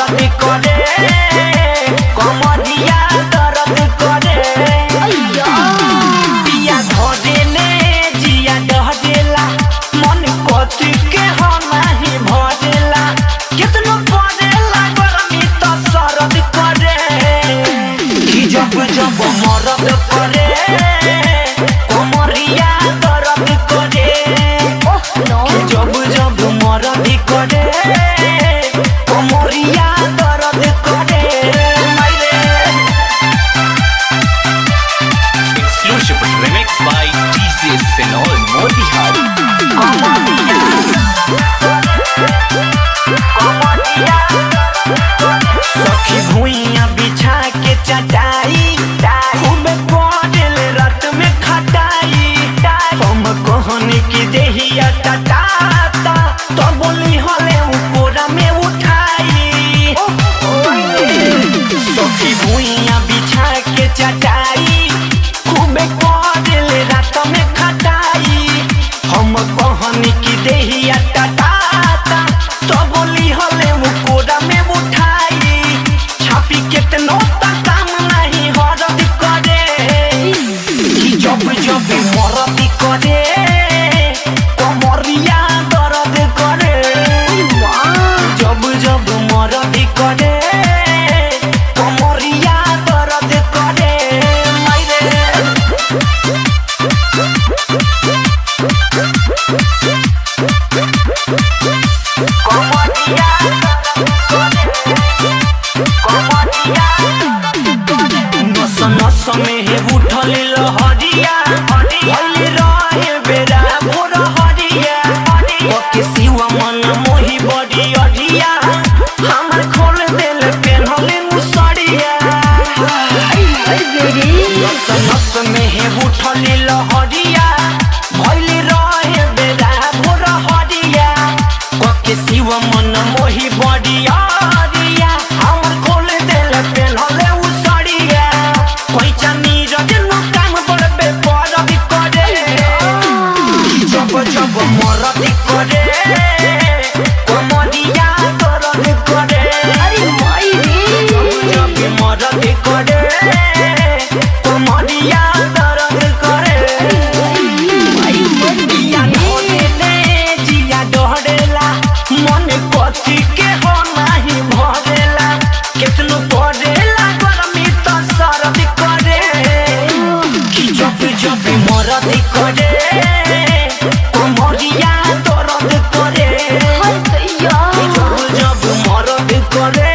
दर्द करे कमरिया दर्द करे पिया धरेले जिया डहरेला मन कथी के हो नाही भरेला कितनो पड़ेला गरमी तो सरद करे कि जब जब मरद करे कमरिया दर्द करे कि जब जब मरद करे कमरिया दर्द करे Exclusive remix by DJ Senol Motihari. सखी भुइया बिछा के चटाई खूब पड़ल रात में खटाई हम कहनी की देहिया टटाता तो बोली हले कोरा में उठाई सखी भुइया बिछा के चटाई खूब पड़ल रात में खटाई हम कहनी की देहिया टटाता तो बोली हले कोरा में उठाई छापी केतनो तक काम नहीं हरद करे कि जब जब मरद करे कमरिया दर्द करे जब जब मरद करे कमरिया दर्द करे नस नस में है उठल लहरिया भइल रहे बेरा भोर हरिया ओके सिवा मन मोहि बड़ी अढ़िया हमर खोल देल पेन्हल मुसरिया नस नस में है उठल लहरिया भइल रहे बेरा भोर हरिया ओके सिवा मन मोहि बड़ी अढ़िया हमर खोल देल पेन्हल कोई चानी रजनु काम बड़बे बरदी करे जब जब मरदी करे कमरिया दर्द करे जब मरदी करे कमरिया दर्द करे पिया धरेले जिया डहरेला मन कथी के हो नाही भरेला कितनो पड़ेला गरमी तो सरद करे कि जब जब मरद करे कमरिया दर्द करे जब जब मरद करे